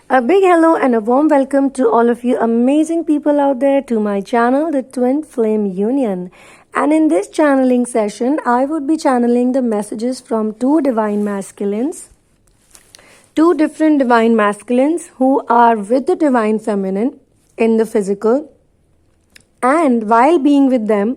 A big hello and a warm welcome to all of you amazing people out there to my channel, the Twin Flame Union. And in this channeling session, I would be channeling the messages from two divine masculines, two different divine masculines who are with the divine feminine in the physical. And while being with them,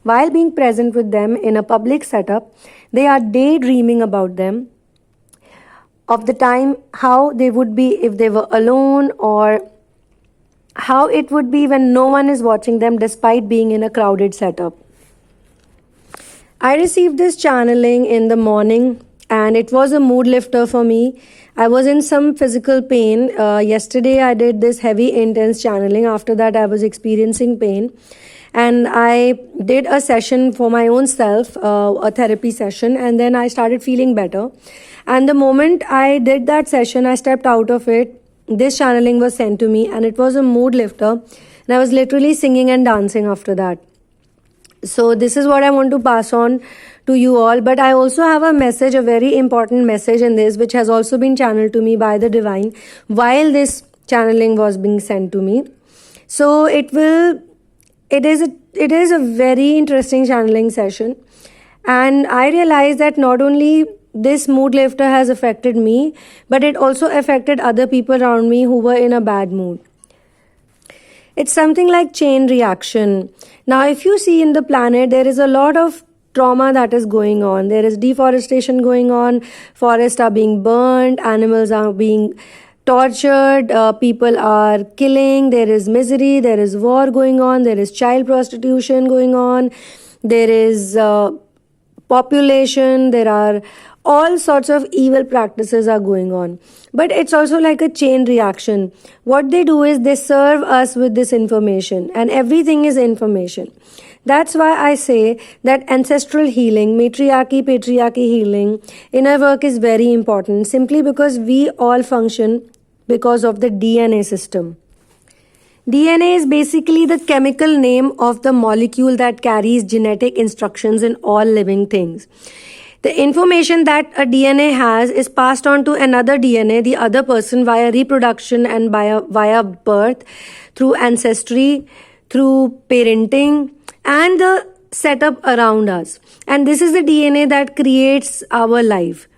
while being present with them in a public setup, they are daydreaming about them, of the time how they would be if they were alone, or how it would be when no one is watching them despite being in a crowded setup. I received this channeling in the morning and it was a mood lifter for me. I was in some physical pain. Yesterday I did this heavy intense channeling. After that I was experiencing pain. And I did a session for my own self, a therapy session, and then I started feeling better. And the moment I did that session, I stepped out of it. This channeling was sent to me and it was a mood lifter. And I was literally singing and dancing after that. So this is what I want to pass on to you all. But I also have a message, a very important message in this, which has also been channeled to me by the divine while this channeling was being sent to me. So it is a very interesting channeling session, and I realized that not only this mood lifter has affected me, but it also affected other people around me who were in a bad mood. It's something like chain reaction. Now, if you see in the planet, there is a lot of trauma that is going on. There is deforestation going on, forests are being burned, animals are being tortured, people are killing, there is misery, there is war going on, there is child prostitution going on, there is population, there are all sorts of evil practices are going on. But it's also like a chain reaction. What they do is they serve us with this information, and everything is information. That's why I say that ancestral healing, matriarchy, patriarchy healing, inner work is very important, simply because we all function because of the DNA system. DNA is basically the chemical name of the molecule that carries genetic instructions in all living things. The information that a DNA has is passed on to another DNA, the other person, via reproduction and via birth, through ancestry, through parenting, and the setup around us. And this is the DNA that creates our life.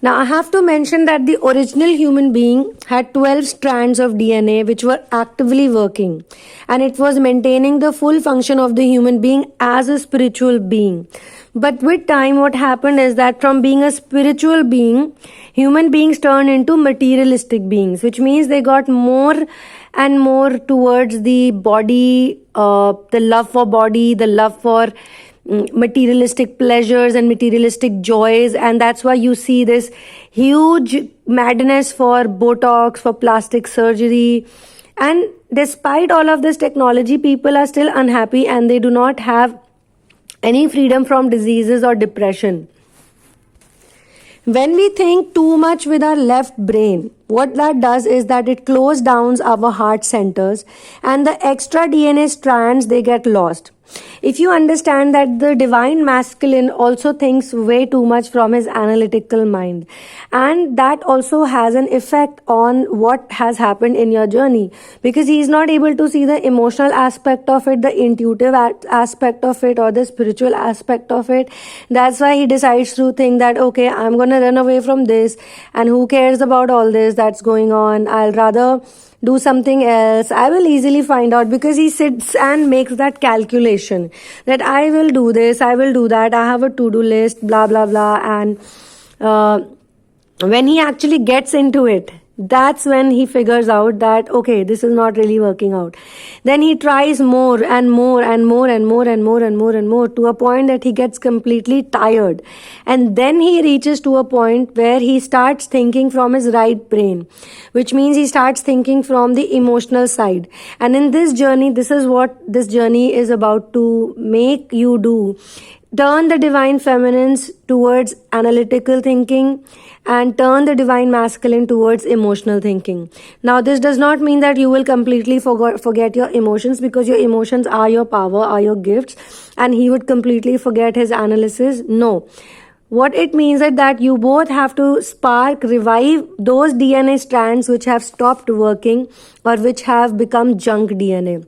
Now, I have to mention that the original human being had 12 strands of DNA which were actively working, and it was maintaining the full function of the human being as a spiritual being. But with time, what happened is that from being a spiritual being, human beings turned into materialistic beings, which means they got more and more towards the body, the love for body, the love for materialistic pleasures and materialistic joys. And that's why you see this huge madness for Botox, for plastic surgery. And despite all of this technology, people are still unhappy and they do not have any freedom from diseases or depression. When we think too much with our left brain, what that does is that it closes down our heart centers, and the extra DNA strands, they get lost. If you understand that the divine masculine also thinks way too much from his analytical mind, and that also has an effect on what has happened in your journey, because he is not able to see the emotional aspect of it, the intuitive aspect of it, or the spiritual aspect of it. That's why he decides to think that, okay, I'm going to run away from this, and who cares about all this that's going on? I'll rather do something else. I will easily find out, because he sits and makes that calculation that I will do this, I will do that, I have a to-do list, blah, blah, blah. And when he actually gets into it, that's when he figures out that, okay, this is not really working out. Then he tries more and more and more and more and more and more and more, to a point that he gets completely tired. And then he reaches to a point where he starts thinking from his right brain, which means he starts thinking from the emotional side. And in this journey, this is what this journey is about to make you do. Turn the divine feminines towards analytical thinking and turn the divine masculine towards emotional thinking. Now, this does not mean that you will completely forget your emotions, because your emotions are your power, are your gifts, and he would completely forget his analysis. No. What it means is that you both have to spark, revive those DNA strands which have stopped working or which have become junk DNA.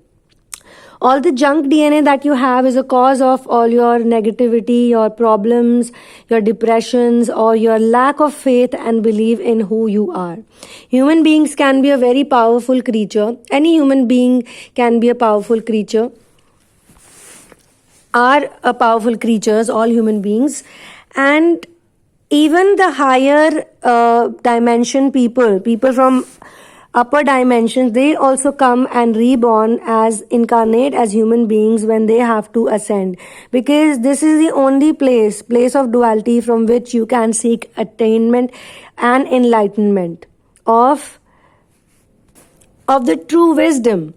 All the junk DNA that you have is a cause of all your negativity, your problems, your depressions, or your lack of faith and belief in who you are. Human beings can be a very powerful creature. Any human being can be a powerful creature, are a powerful creatures, all human beings. And even the higher dimension people from upper dimensions, they also come and reborn as incarnate as human beings when they have to ascend, because this is the only place of duality from which you can seek attainment and enlightenment of the true wisdom.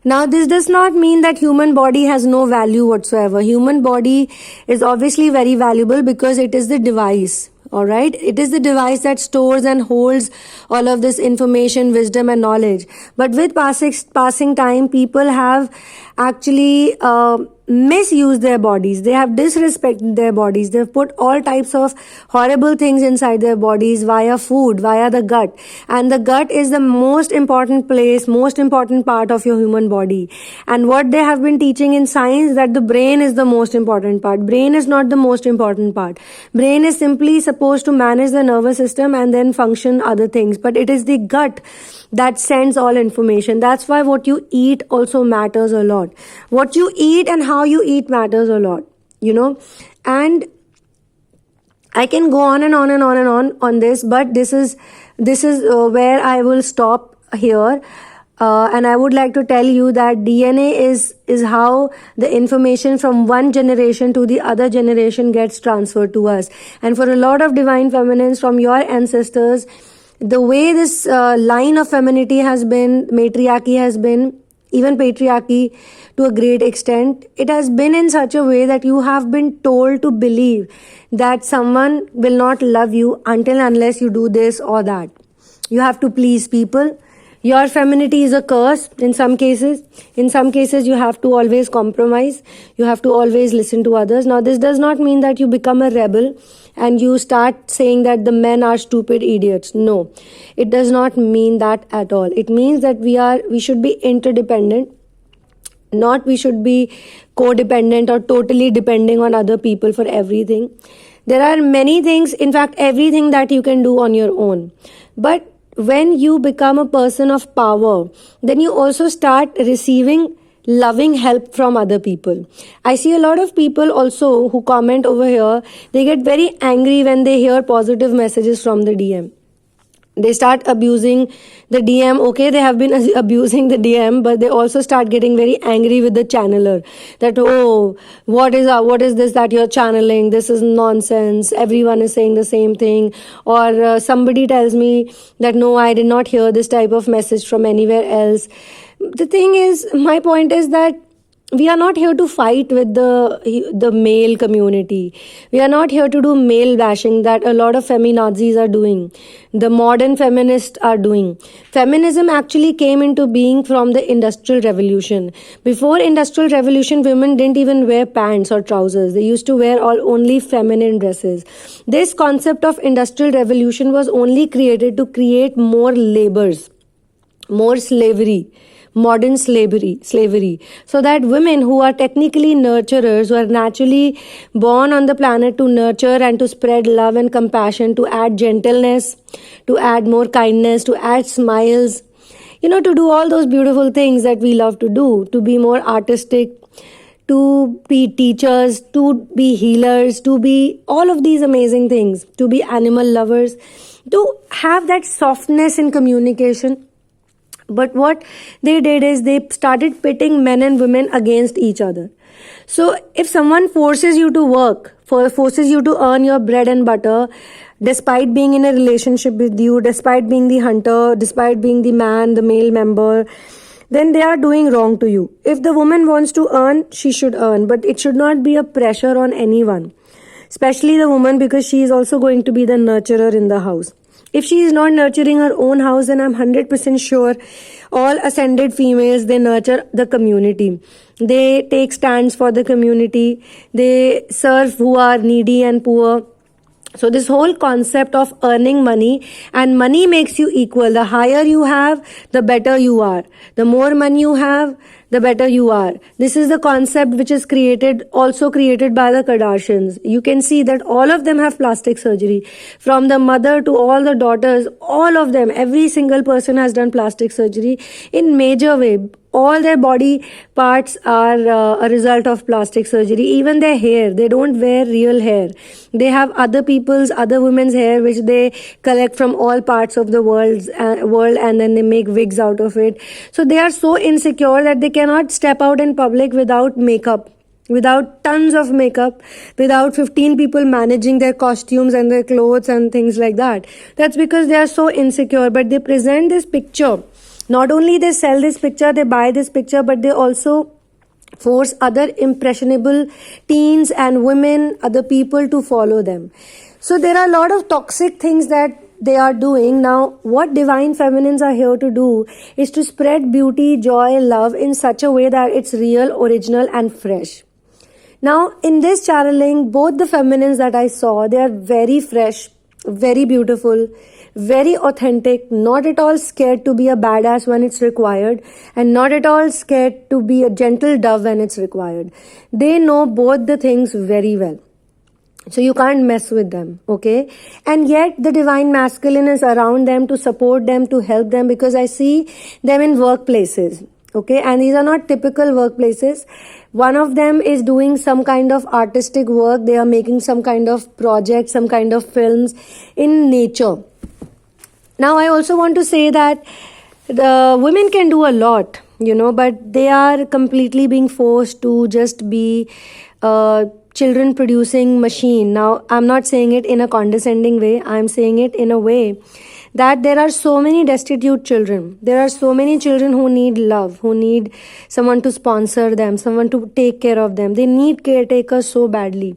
Now, this does not mean that human body has no value whatsoever. Human body is obviously very valuable because it is the device. All right. It is the device that stores and holds all of this information, wisdom, and knowledge. But with passing time, people have actually misused their bodies. They have disrespected their bodies. They've put all types of horrible things inside their bodies via food, via the gut. And the gut is the most important place, most important part of your human body. And what they have been teaching in science, that the brain is the most important part. Brain is not the most important part. Brain is simply supposed to manage the nervous system and then function other things. But it is the gut that sends all information. That's why what you eat also matters a lot. What you eat and how you eat matters a lot, and I can go on and on and on and on this, but this is where I will stop here. And I would like to tell you that DNA is how the information from one generation to the other generation gets transferred to us. And for a lot of divine feminines from your ancestors, the way this line of femininity has been, matriarchy has been, even patriarchy to a great extent, it has been in such a way that you have been told to believe that someone will not love you until unless you do this or that. You have to please people. Your femininity is a curse in some cases. In some cases, you have to always compromise. You have to always listen to others. Now, this does not mean that you become a rebel and you start saying that the men are stupid idiots. No, it does not mean that at all. It means that we should be interdependent. Not we should be codependent or totally depending on other people for everything. There are many things, in fact, everything that you can do on your own. But when you become a person of power, then you also start receiving loving help from other people. I see a lot of people also who comment over here, they get very angry when they hear positive messages from the DM. They start abusing the DM. Okay, they have been abusing the DM, but they also start getting very angry with the channeler. That, oh, what is this that you're channeling? This is nonsense. Everyone is saying the same thing. Or somebody tells me that, no, I did not hear this type of message from anywhere else. The thing is, my point is that we are not here to fight with the male community. We are not here to do male bashing that a lot of feminazis are doing. The modern feminists are doing. Feminism actually came into being from the Industrial Revolution. Before Industrial Revolution, women didn't even wear pants or trousers. They used to wear only feminine dresses. This concept of Industrial Revolution was only created to create more labors, more slavery. Modern slavery, so that women who are technically nurturers, who are naturally born on the planet to nurture and to spread love and compassion, to add gentleness, to add more kindness, to add smiles, to do all those beautiful things that we love to do, to be more artistic, to be teachers, to be healers, to be all of these amazing things, to be animal lovers, to have that softness in communication. But what they did is they started pitting men and women against each other. So if someone forces you to work, forces you to earn your bread and butter, despite being in a relationship with you, despite being the hunter, despite being the man, the male member, then they are doing wrong to you. If the woman wants to earn, she should earn, but it should not be a pressure on anyone. especially the woman, because she is also going to be the nurturer in the house. If she is not nurturing her own house, then I'm 100% sure all ascended females, they nurture the community. They take stands for the community. They serve who are needy and poor. So this whole concept of earning money, and money makes you equal. The higher you have, the better you are. The more money you have, the better you are. This is the concept which is also created by the Kardashians. You can see that all of them have plastic surgery. From the mother to all the daughters, all of them, every single person has done plastic surgery in major way. All their body parts are a result of plastic surgery. Even their hair, they don't wear real hair. They have other women's hair which they collect from all parts of the world, and then they make wigs out of it. So they are so insecure that they cannot step out in public without makeup, without tons of makeup, without 15 people managing their costumes and their clothes and things like that. That's because they are so insecure. But they present this picture. Not only they sell this picture, they buy this picture, but they also force other impressionable teens and women, other people to follow them. So there are a lot of toxic things that they are doing. Now, what divine feminines are here to do is to spread beauty, joy, love in such a way that it's real, original, and fresh. Now, in this channeling, both the feminines that I saw, they are very fresh, very beautiful, very authentic, not at all scared to be a badass when it's required, and not at all scared to be a gentle dove when it's required. They know both the things very well. So you can't mess with them, okay? And yet the divine masculine is around them to support them, to help them, because I see them in workplaces, okay? And these are not typical workplaces. One of them is doing some kind of artistic work. They are making some kind of project, some kind of films in nature. Now, I also want to say that the women can do a lot, but they are completely being forced to just be a children producing machine. Now, I'm not saying it in a condescending way. I'm saying it in a way that there are so many destitute children. There are so many children who need love, who need someone to sponsor them, someone to take care of them. They need caretakers so badly.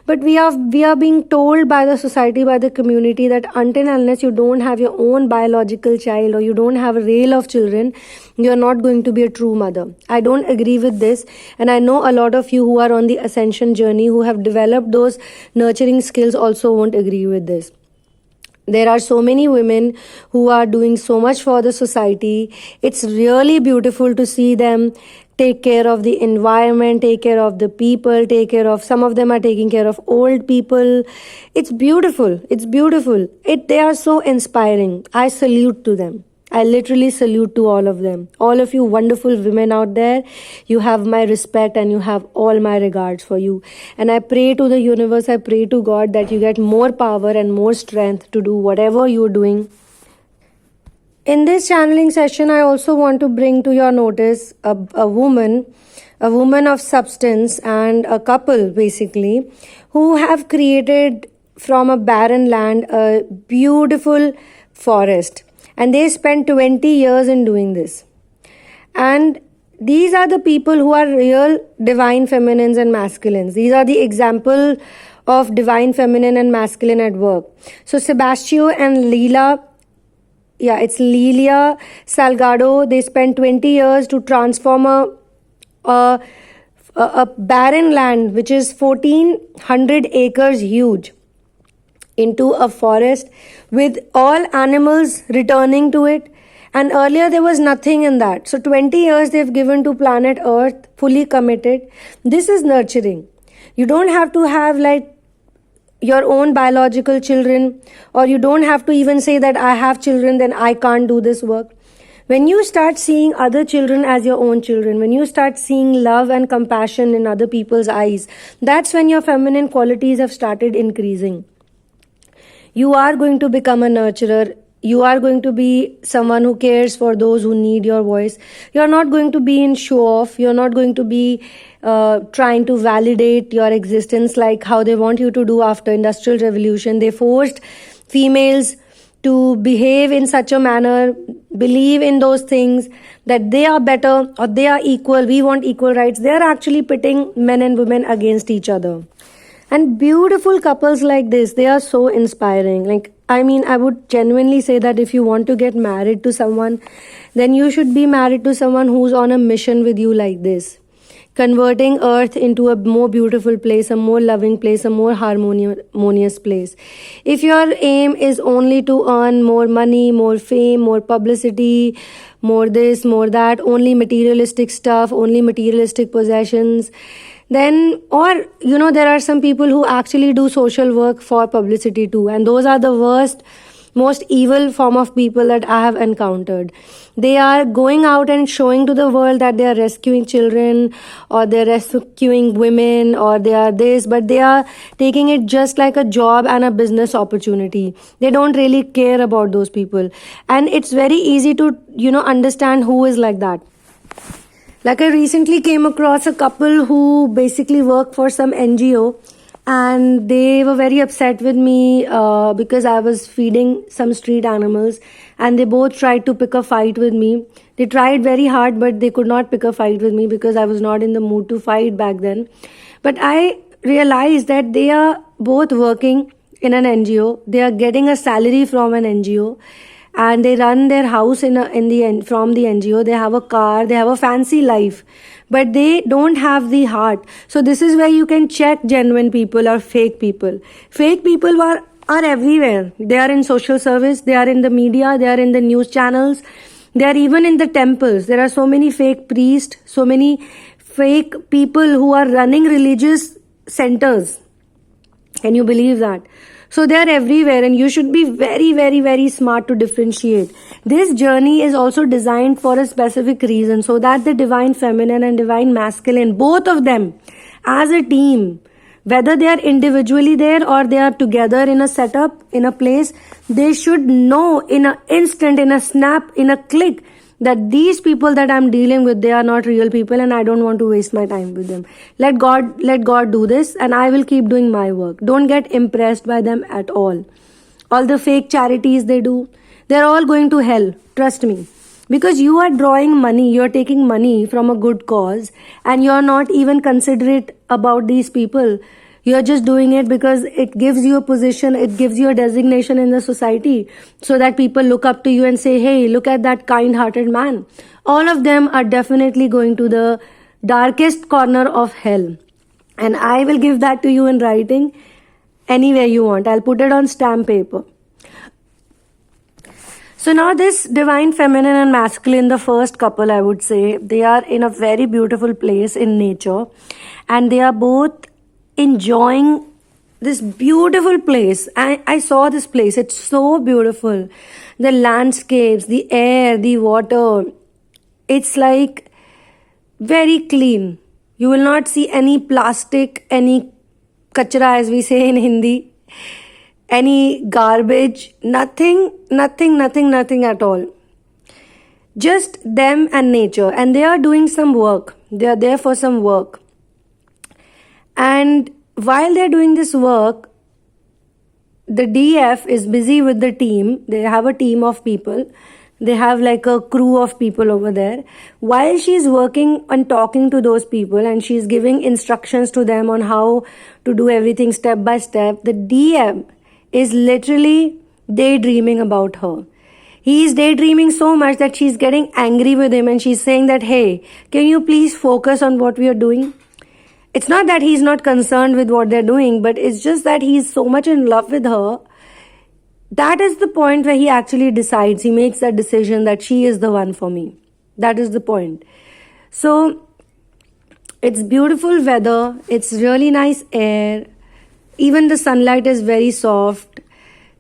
But we are being told by the society, by the community, that until and unless you don't have your own biological child or you don't have a rail of children, you are not going to be a true mother. I don't agree with this, and I know a lot of you who are on the ascension journey, who have developed those nurturing skills, also won't agree with this. There are so many women who are doing so much for the society. It's really beautiful to see them take care of the environment, take care of the people, some of them are taking care of old people. It's beautiful. It's beautiful. They are so inspiring. I salute to them. I literally salute to all of them. All of you wonderful women out there, you have my respect and you have all my regards for you. And I pray to the universe, I pray to God that you get more power and more strength to do whatever you're doing. In this channeling session, I also want to bring to your notice a woman of substance, and a couple basically, who have created from a barren land a beautiful forest. And they spent 20 years in doing this. And these are the people who are real divine feminines and masculines. These are the example of divine feminine and masculine at work. So Sebastião and Lilia Salgado, they spent 20 years to transform a barren land, which is 1,400 acres huge, into a forest with all animals returning to it. And earlier there was nothing in that. So 20 years they've given to planet Earth, fully committed. This is nurturing. You don't have to have your own biological children, or you don't have to even say that I have children, then I can't do this work. When you start seeing other children as your own children, when you start seeing love and compassion in other people's eyes, that's when your feminine qualities have started increasing. You are going to become a nurturer. You are going to be someone who cares for those who need your voice. You're not going to be in show off. You're not going to be trying to validate your existence like how they want you to do after Industrial Revolution. They forced females to behave in such a manner, believe in those things, that they are better or they are equal. We want equal rights. They are actually pitting men and women against each other. And beautiful couples like this, they are so inspiring. Like, I mean, I would genuinely say that if you want to get married to someone, then you should be married to someone who's on a mission with you like this, converting earth into a more beautiful place, a more loving place, a more harmonious place. If your aim is only to earn more money, more fame, more publicity, more this, more that, only materialistic stuff, only materialistic possessions, then, or there are some people who actually do social work for publicity too, and those are the worst, most evil form of people that I have encountered. They are going out and showing to the world that they are rescuing children, or they're rescuing women, or they are this, but they are taking it just like a job and a business opportunity. They don't really care about those people, and it's very easy to understand who is like that. Like, I recently came across a couple who basically work for some NGO, and they were very upset with me because I was feeding some street animals, and they both tried to pick a fight with me. They tried very hard, but they could not pick a fight with me because I was not in the mood to fight back then. But I realized that they are both working in an NGO. They are getting a salary from an NGO, and they run their house from the NGO. They have a car, they have a fancy life, but they don't have the heart. So this is where you can check genuine people or fake people. Fake people are everywhere. They are in social service, they are in the media, they are in the news channels, they are even in the temples. There are so many fake priests, so many fake people who are running religious centers. Can you believe that? So they are everywhere, and you should be very, very, very smart to differentiate. This journey is also designed for a specific reason, so that the divine feminine and divine masculine, both of them as a team, whether they are individually there or they are together in a setup, in a place, they should know in an instant, in a snap, in a click, that these people that I'm dealing with, they are not real people, and I don't want to waste my time with them. Let God do this, and I will keep doing my work. Don't get impressed by them at all. All the fake charities they do, they're all going to hell. Trust me. Because you are drawing money, you're taking money from a good cause, and you're not even considerate about these people. You're just doing it because it gives you a position, it gives you a designation in the society, so that people look up to you and say, hey, look at that kind-hearted man. All of them are definitely going to the darkest corner of hell. And I will give that to you in writing anywhere you want. I'll put it on stamp paper. So now this divine feminine and masculine, the first couple, I would say, they are in a very beautiful place in nature, and they are both enjoying this beautiful place. I saw this place. It's so beautiful. The landscapes, the air, the water. It's like very clean. You will not see any plastic, any kachra as we say in Hindi, any garbage, nothing at all. Just them and nature. And they are doing some work. They are there for some work. And while they're doing this work, the DF is busy with the team. They have a team of people. They have like a crew of people over there. While she's working and talking to those people, and she's giving instructions to them on how to do everything step by step, the DM is literally daydreaming about her. He is daydreaming so much that she's getting angry with him, and she's saying that, hey, can you please focus on what we are doing? It's not that he's not concerned with what they're doing, but it's just that he's so much in love with her. That is the point where he actually decides, he makes that decision that she is the one for me. That is the point. So it's beautiful weather, it's really nice air, even the sunlight is very soft.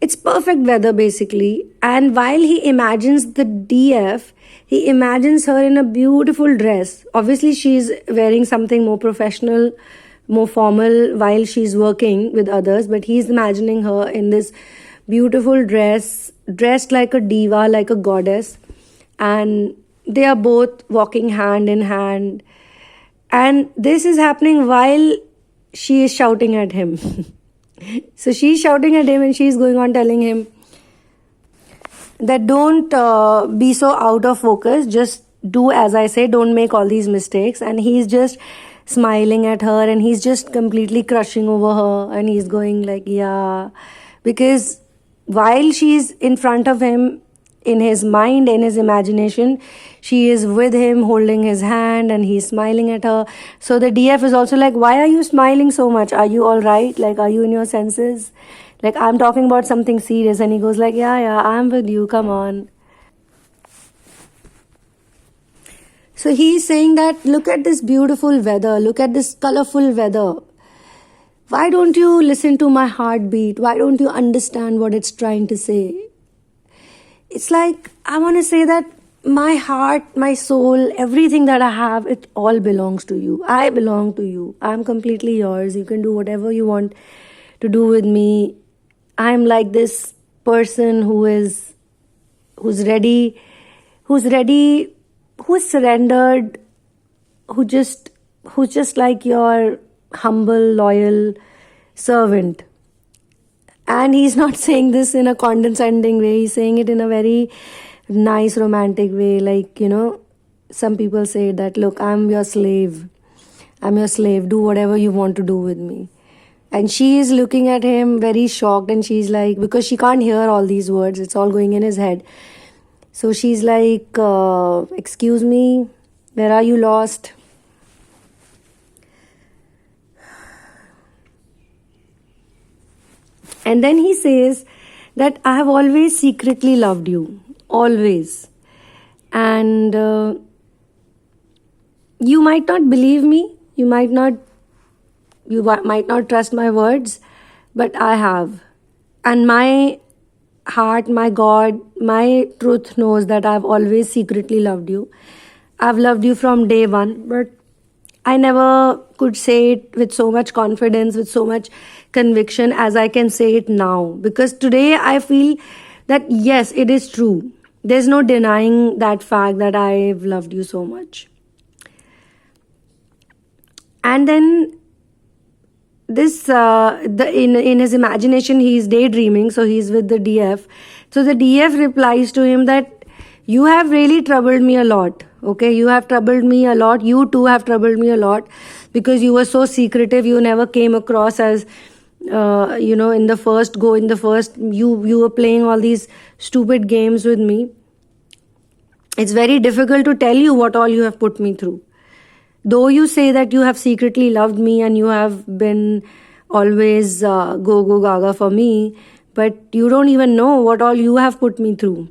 It's perfect weather basically. And while he imagines the DF, he imagines her in a beautiful dress. Obviously, she's wearing something more professional, more formal while she's working with others, but he's imagining her in this beautiful dress, dressed like a diva, like a goddess. And they are both walking hand in hand. And this is happening while she is shouting at him. So she's shouting at him, and she's going on telling him that don't be so out of focus, just do as I say, don't make all these mistakes. And he's just smiling at her, and he's just completely crushing over her, and he's going like, yeah, because while she's in front of him, in his mind, in his imagination, she is with him holding his hand and he's smiling at her. So the DF is also like, why are you smiling so much? Are you all right? Like, are you in your senses? Like, I'm talking about something serious. And he goes like, yeah, I'm with you, come on. So he's saying that, look at this beautiful weather, look at this colorful weather. Why don't you listen to my heartbeat? Why don't you understand what it's trying to say? It's like, I want to say that my heart, my soul, everything that I have, it all belongs to you. I belong to you. I'm completely yours. You can do whatever you want to do with me. I'm like this person who's ready, who's surrendered, who's just like your humble, loyal servant. And he's not saying this in a condescending way. He's saying it in a very nice, romantic way. Like, some people say that, look, I'm your slave. I'm your slave. Do whatever you want to do with me. And she is looking at him very shocked, and she's like, because she can't hear all these words, it's all going in his head. So she's like, excuse me, where are you lost? And then he says that I have always secretly loved you. Always. And you might not believe me. You might not trust my words, but I have. And my heart, my God, my truth knows that I've always secretly loved you. I've loved you from day one, but I never could say it with so much confidence, with so much conviction as I can say it now. Because today I feel that yes, it is true. There's no denying that fact that I've loved you so much. And then this in his imagination he's daydreaming, so he's with the DF. So the DF replies to him that you have really troubled me a lot. Okay, you have troubled me a lot. You too have troubled me a lot, because you were so secretive. You never came across as in the first you were playing all these stupid games with me. It's very difficult to tell you what all you have put me through. Though you say that you have secretly loved me and you have been always go gaga for me, but you don't even know what all you have put me through.